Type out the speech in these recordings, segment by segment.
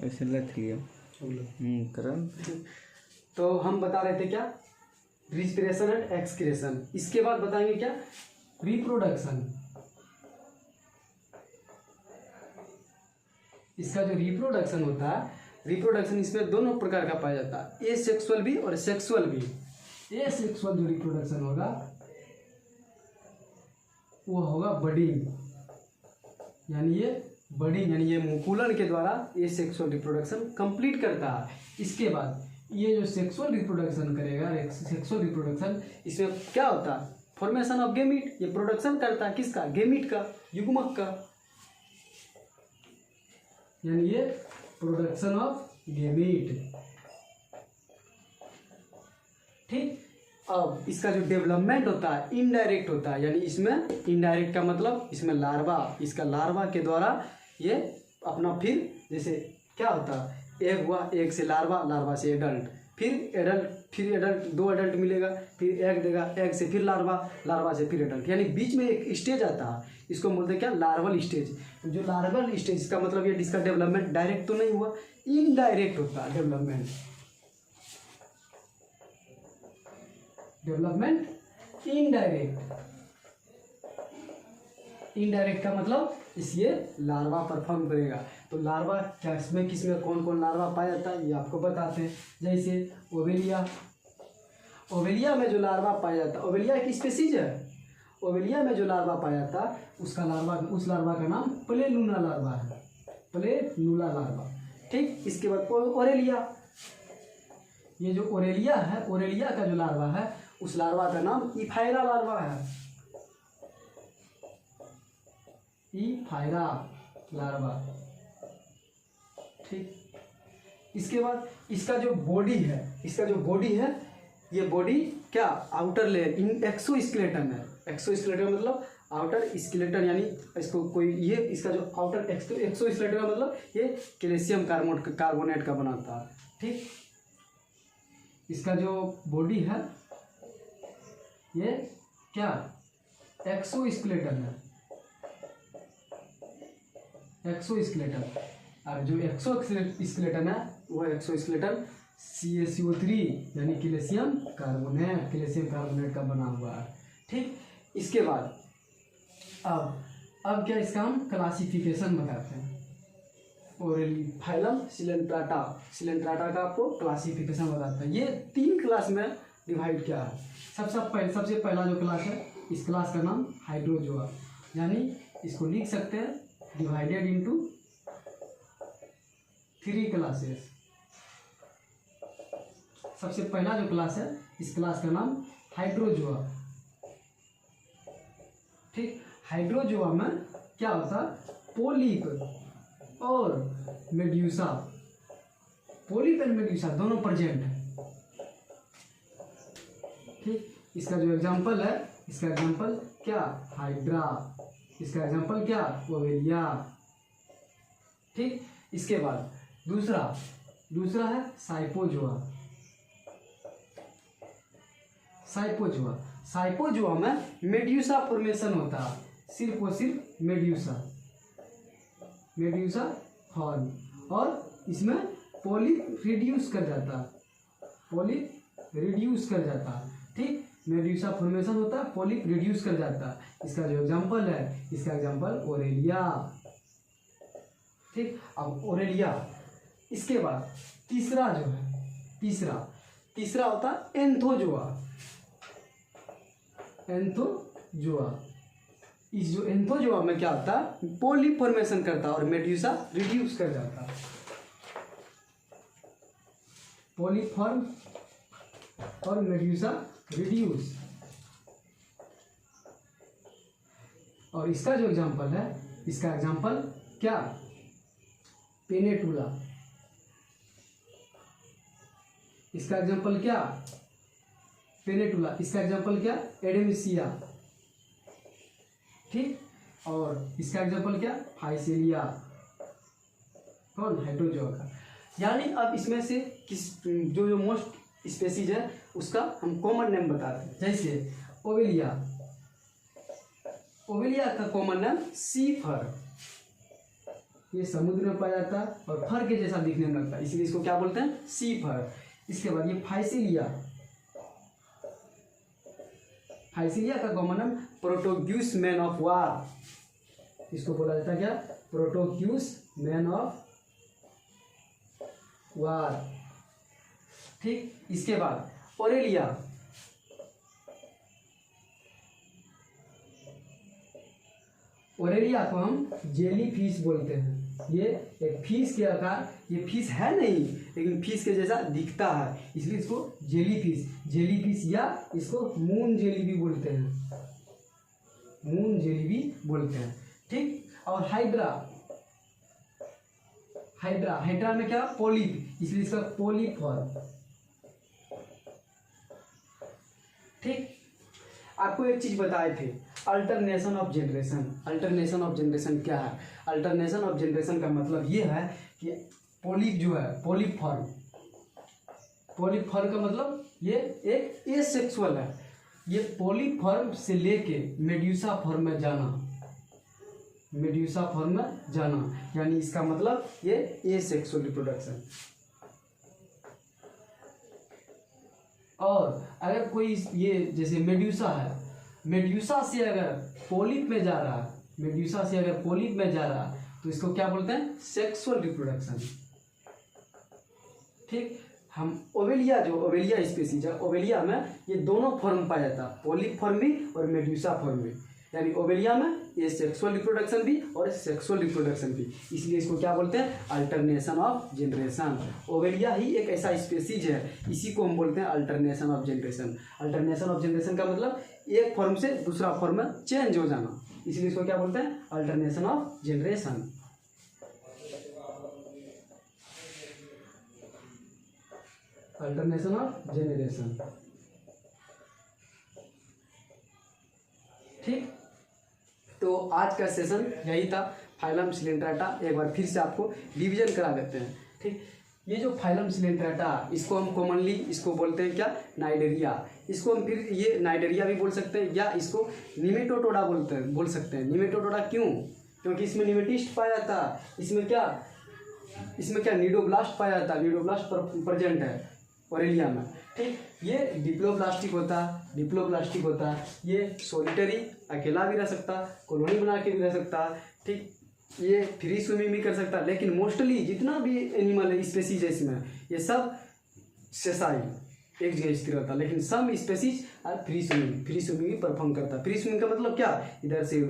ऐसे लथ लिया करन। तो हम बता रहे थे क्या, रिस्पिरेशन एंड एक्सक्रेशन। इसके बाद बताएंगे क्या, रिप्रोडक्शन। इसका जो रिप्रोडक्शन होता है, रिप्रोडक्शन इसमें दोनों प्रकार का पाया जाता है, ए सेक्सुअल भी और सेक्सुअल भी। ए सेक्सुअल जो रिप्रोडक्शन होगा वो होगा बडिंग, यानी ये बडिंग यानी ये मुकुलन के द्वारा ये सेक्सुअल रिप्रोडक्शन कंप्लीट करता है। इसके बाद ये जो सेक्सुअल रिप्रोडक्शन करेगा, सेक्सुअल रिप्रोडक्शन, इसमें क्या होता है, फॉर्मेशन ऑफ गेमीट। ये प्रोडक्शन करता है किसका, गेमीट का, युग्मक का, यानी ये प्रोडक्शन ऑफ गेमीट। ठीक, अब इसका जो डेवलपमेंट होता है इनडायरेक्ट होता है, यानी इसमें इनडायरेक्ट का मतलब इसमें लार्वा, इसका लार्वा के द्वारा ये अपना फिर जैसे क्या होता है, एग हुआ, एग से लार्वा, लार्वा से एडल्ट, फिर एडल्ट, दो एडल्ट मिलेगा, फिर एग देगा, एग से फिर लार्वा, लार्वा से फिर एडल्ट, यानी बीच में एक स्टेज आता है, इसको बोलते हैं क्या, लार्वल स्टेज। जो लार्वल स्टेज इसका मतलब ये इसका डेवलपमेंट डायरेक्ट तो नहीं हुआ, इनडायरेक्ट होता है डेवलपमेंट। डेवलपमेंट इनडायरेक्ट, इनडायरेक्ट का मतलब इसलिए लार्वा परफॉर्म करेगा। तो लार्वा क्या, इसमें किसमें कौन कौन लार्वा पाया जाता है ये आपको बताते हैं। जैसे ओवेलिया, ओवेलिया में जो लार्वा पाया जाता है, ओवेलिया एक स्पीसीज है, ओवेलिया में जो लार्वा पाया जाता है उसका लार्वा, उस लार्वा का नाम प्लेनुला लार्वा है, प्लेनुला लार्वा। ठीक, इसके बाद ओरेलिया, ये जो ओरेलिया है, ओरेलिया का जो लार्वा है उस लार्वा का नाम इफायरा लार्वा है, इफायरा लार्वा। ठीक, इसके बाद इसका जो बॉडी है, इसका जो बॉडी है, ये बॉडी क्या, आउटर लेयर इन एक्सोस्केलेटन है। एक्सोस्केलेटन मतलब आउटर स्केलेटन, यानी इसको कोई ये इसका जो आउटर एक्सोस्केलेटन का मतलब ये कैल्शियम कार्बोनेट का बनाता है। ठीक, इसका जो बॉडी है ये क्या, एक्सोस्केलेटन है, एक्सोस्केलेटन। और जो एक्सोस्केलेटन है वो एक्सोस्केलेटन CaCO3 यानी कैल्शियम कार्बोनेट का बना हुआ है। ठीक, इसके बाद अब क्या, इसका हम क्लासिफिकेशन बताते हैं। ओरेली फाइलम सिलेंट्राटा का आपको क्लासिफिकेशन बताता है। ये 3 क्लास में डिवाइड किया है। सबसे पहला जो क्लास है, इस क्लास का नाम हाइड्रोजोआ, यानी इसको लिख सकते हैं डिवाइडेड इनटू 3 क्लासेस। सबसे पहला जो क्लास है, इस क्लास का नाम हाइड्रोजोआ। ठीक, हाइड्रोजोआ में क्या होता है, पोलिप और मेड्यूसा, पोलिप एंड मेड्यूसा दोनों प्रेजेंट है। ठीक, इसका जो एग्जांपल है, इसका एग्जांपल क्या, हाइड्रा, इसका एग्जांपल क्या, ओवेलिया। ठीक, इसके बाद दूसरा है साइपोजोआ। साइपोजोआ में मेड्यूसा फॉर्मेशन होता है, सिर्फ और सिर्फ मेड्यूसा फॉर्म, और इसमें पोलिप रिड्यूस कर जाता है। ठीक, मेड्यूसा फॉर्मेशन होता है, पोलिप रिड्यूस कर जाता है। इसका जो एग्जांपल है, इसका एग्जांपल ओरेलिया। ठीक, अब ओरेलिया। इसके बाद तीसरा जो है, तीसरा होता है एंथोजोआ। इस जो एंथोजोआ में क्या होता है, पोलिप फॉर्मेशन करता है और मेड्यूसा रिड्यूस कर जाता है। पोलिप फॉर्म और मेड्यूसा रिड्यूस। और इसका जो एग्जांपल है, इसका एग्जांपल क्या, पेनेटुला। इसका एग्जांपल क्या, पेनेटुला। इसका एग्जांपल क्या, एडेमिसिया। ठीक, और इसका एग्जांपल क्या, फाइसेलिया। कौन, हाइड्रोजोआ का। यानी अब इसमें से किस जो मोस्ट स्पेसीज है उसका हम कॉमन नेम बताते हैं। जैसे ओवेलिया का कॉमन नेम सीफर, ये समुद्र में पाया जाता है और फर के जैसा दिखने में लगता है, इसलिए इसको क्या बोलते हैं, सी फर। इसके बाद ये फाइसिलिया, फाइसिलिया का कॉमन नाम प्रोटोग्यूस मैन ऑफ वार, इसको बोला जाता है क्या, प्रोटोग्यूस मैन ऑफ वार। ठीक, इसके बाद ओरेलिया, ओरेलिया को हम जेली फिश बोलते हैं। ये एक फिश के आकार, ये फिश है नहीं लेकिन फिश के जैसा दिखता है, इसलिए इसको जेली फिश या इसको मून जेली भी बोलते हैं, मून जेली भी बोलते हैं। ठीक, और हाइड्रा, हाइड्रा में क्या, पोलिप, इसलिए इसका पोलिप फॉर्म। ठीक, आपको एक चीज बताए थे, alternation of generation. Alternation of generation क्या है, अल्टरनेशन ऑफ जनरेशन का मतलब ये है कि पोलिप जो है, पोलिप फॉर्म का मतलब ये एक एसेक्सुअल है, ये पोलिप फॉर्म से लेके मेड्यूसा फॉर्म में जाना, यानी इसका मतलब ये एसेक्सुअल रिप्रोडक्शन। और अगर कोई ये जैसे मेड्यूसा है, मेड्यूसा से अगर पोलिप में जा रहा तो इसको क्या बोलते हैं, सेक्सुअल रिप्रोडक्शन। ठीक, हम ओवेलिया स्पीसीज है, ओवेलिया में ये दोनों फॉर्म पाया जाता है, पोलिप फॉर्म भी और मेड्यूसा फॉर्म भी, यानी ओवेलिया में ये सेक्सुअल रिप्रोडक्शन भी और सेक्सुअल रिप्रोडक्शन भी, इसलिए इसको क्या बोलते हैं, अल्टरनेशन ऑफ जनरेशन। ओवेलिया ही एक ऐसा स्पीसीज है, इसी को हम बोलते हैं alternation of generation. Alternation of generation का मतलब एक फॉर्म से दूसरा फॉर्म में चेंज हो जाना, इसलिए इसको क्या बोलते हैं, alternation of generation. Alternation of generation. ठीक, तो आज का सेशन यही था, फाइलम सिलेंट्रेटा। एक बार फिर से आपको डिवीजन करा देते हैं। ठीक, ये जो फाइलम सिलेंट्रेटा, इसको हम कॉमनली इसको बोलते हैं क्या, नाइडेरिया। इसको हम फिर ये नाइडेरिया भी बोल सकते हैं या इसको निमेटोडोडा बोल सकते हैं। निमेटोडोडा क्यों, क्योंकि इसमें निमेटिस्ट पाया जाता है, इसमें क्या नीडोब्लास्ट पाया जाता है, नीडोब्लास्ट प्रेजेंट है ओरेलिया में। ठीक, ये डिप्लोब्लास्टिक होता है, ये सोलिटरी अकेला भी रह सकता, कॉलोनी बना के भी रह सकता। ठीक, ये फ्री स्विमिंग भी कर सकता, लेकिन मोस्टली जितना भी एनिमल है स्पेसीज है इसमें, ये सब सेसाइल एक जगह स्थिर रहता, लेकिन सम स्पेसीज और फ्री स्विमिंग भी परफॉर्म करता। फ्री स्विमिंग का मतलब क्या, इधर से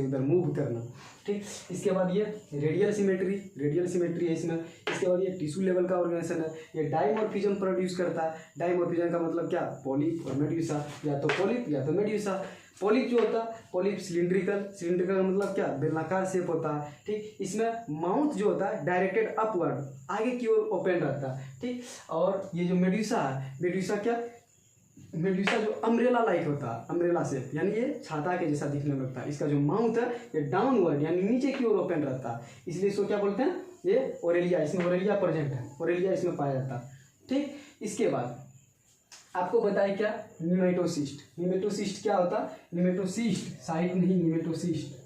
उधर मूव करना। ठीक, इसके बाद ये रेडियल सिमेट्री है इसमें। इसके बाद ये टिश्यू लेवल का ऑर्गेनाइजेशन है, ये डाइमॉर्फिज्म प्रोड्यूस करता है। डाइमॉर्फिज्म का मतलब क्या, पोलिप और मेड्यूसा, या तो पोलिप या तो मेड्यूसा। पोलिप जो होता है, पोलिप सिलिंड्रिकल का मतलब क्या, बेलनाकार शेप होता है। ठीक, इसमें माउथ जो होता है डायरेक्टेड अपवर्ड, आगे की ओर ओपन रहता है। ठीक, और ये जो मेड्यूसा है, मेड्यूसा जो अम्ब्रेला लाइक होता है, अम्ब्रेला शेप, यानी ये छाता के जैसा दिखने लगता है। इसका जो माउथ है ये डाउनवर्ड यानी नीचे की ओर ओपन रहता है, इसलिए इसको क्या बोलते हैं, ये ओरेलिया। इसमें ओरेलिया प्रेजेंट है, ओरेलिया इसमें पाया जाता है। ठीक, इसके बाद आपको बताया क्या, निमेटोसिस्ट क्या होता है, निमेटोसिस्ट साइट नहीं, निमेटोसिस्ट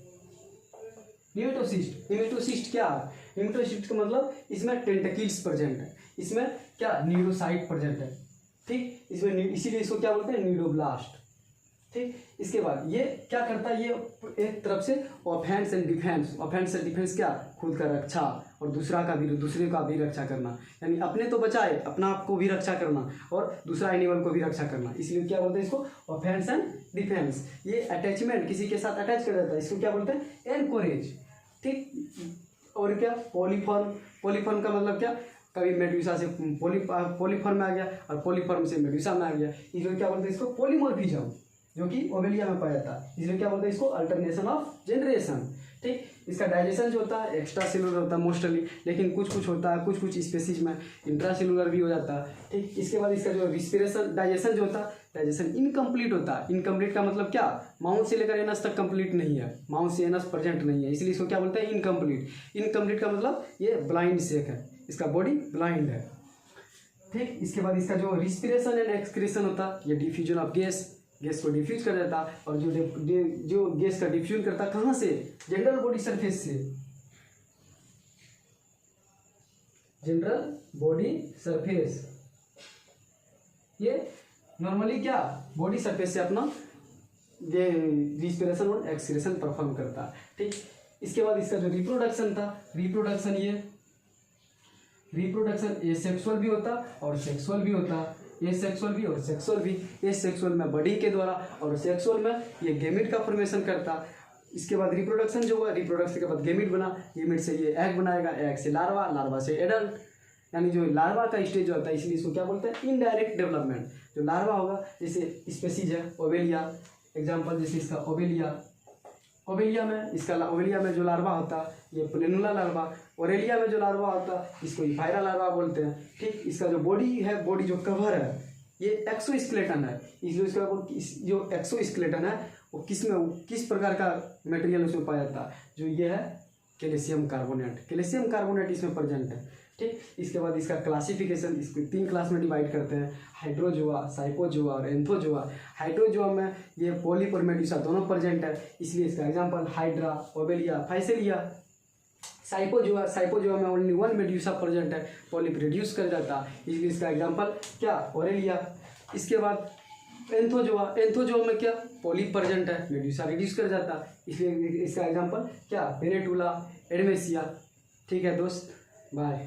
क्या है, निमेटोसिस्ट का मतलब इसमें टेंटकिल्स प्रेजेंट है, इसमें क्या न्यूरोसाइट प्रेजेंट है। ठीक, इसमें इसीलिए इसको क्या बोलते हैं, न्यूरोब्लास्ट। ठीक, इसके बाद ये क्या करता है, ये एक तरफ से ऑफेंस एंड डिफेंस क्या, खुद का रक्षा और दूसरे का भी रक्षा करना, यानी अपने तो बचाए, अपना आप को भी रक्षा करना और दूसरा एनिमल को भी रक्षा करना, इसलिए क्या बोलते हैं इसको, ऑफेंस एंड डिफेंस। ये अटैचमेंट, किसी के साथ अटैच कर देता है, इसको क्या बोलते हैं, एनकोरेज। ठीक, और क्या, पॉलीफॉर्म का मतलब क्या, कभी मेड्यूसा से पॉलीफॉर्म में आ गया और पॉलीफॉर्म से मेड्यूसा में आ गया, इसलिए क्या बोलते हैं इसको, पॉलीमॉर्फिज्म, जो कि ओवेलिया में पाया जाता है, इसलिए क्या बोलते हैं इसको, अल्टरनेशन ऑफ जनरेशन। ठीक, इसका डाइजेशन जो होता है एक्स्ट्रा सेलुलर होता है मोस्टली, लेकिन कुछ होता है, कुछ स्पेसीज में इंट्रा सेलुलर भी हो जाता है। ठीक, इसके बाद इसका जो रिस्पिरेशन, डाइजेशन जो होता है, डाइजेशन इनकम्प्लीट होता है। इनकम्प्लीट का मतलब क्या, माउथ से लेकर एनस तक कंप्लीट नहीं है, माउथ से एनस प्रेजेंट नहीं है, इसलिए इसको क्या बोलते हैं, इनकम्प्लीट का मतलब ये ब्लाइंड शेक है, इसका बॉडी ब्लाइंड है। ठीक, इसके बाद इसका जो रिस्पिरेशन एंड एक्सक्रीशन होता है, ये डिफ्यूजन ऑफ गैस को डिफ्यूज कर देता, और जो गैस का डिफ्यूजन करता कहाँ से, जनरल बॉडी सरफेस से, जनरल बॉडी सरफेस, ये नॉर्मली क्या बॉडी सरफेस से अपना रिस्पिरेशन और एक्सपिरेशन परफॉर्म करता है। ठीक, इसके बाद इसका जो रिप्रोडक्शन था, रिप्रोडक्शन ये सेक्सुअल भी होता और सेक्सुअल भी होता, ये सेक्सुअल भी और सेक्सुअल भी। ये सेक्सुअल में बॉडी के द्वारा और सेक्सुअल में ये गेमिट का फॉर्मेशन करता। इसके बाद रिप्रोडक्शन जो हुआ, रिप्रोडक्शन के बाद गेमिट बना, गेमिट से ये एग बनाएगा, एग से लार्वा, लार्वा से एडल्ट, यानी जो लार्वा का स्टेज होता है, इसलिए इसको क्या बोलते हैं, इनडायरेक्ट डेवलपमेंट। जो लार्वा होगा, जैसे स्पेसीज है ओवेलिया, एग्जांपल जैसे इसका ओवेलिया में जो लार्वा होता है ये प्लेनुला लार्वा, ओरेलिया में जो लार्वा होता है इसको इफायरा लार्वा बोलते हैं। ठीक, इसका जो बॉडी है, बॉडी जो कवर है ये एक्सोस्केलेटन है, इसलिए इसका जो एक्सोस्केलेटन है वो किस प्रकार का मटेरियल उसमें पाया जाता है, जो ये है कैल्शियम कार्बोनेट इसमें प्रेजेंट है। ठीक, इसके बाद इसका क्लासिफिकेशन, इसको 3 क्लास में डिवाइड करते हैं, हाइड्रोजोआ, साइपोजोआ और एंथोजोआ। हाइड्रोजोआ में ये पॉलिप और मेडुसा दोनों प्रेजेंट है, इसलिए इसका एग्जांपल हाइड्रा, ओवेलिया, फाइसेलिया। साइपोजोआ में ओनली 1 मेडुसा प्रेजेंट है, पॉलिप रिड्यूस कर जाता है, इसलिए इसका एग्जांपल क्या, ओरेलिया। इसके बाद एंथोजोआ में क्या, पॉलिप प्रेजेंट है, मेडुसा रिड्यूस कर जाता है, इसलिए इसका एग्जांपल क्या, पेनेटुला, एडमेसिया। ठीक है दोस्त, बाय।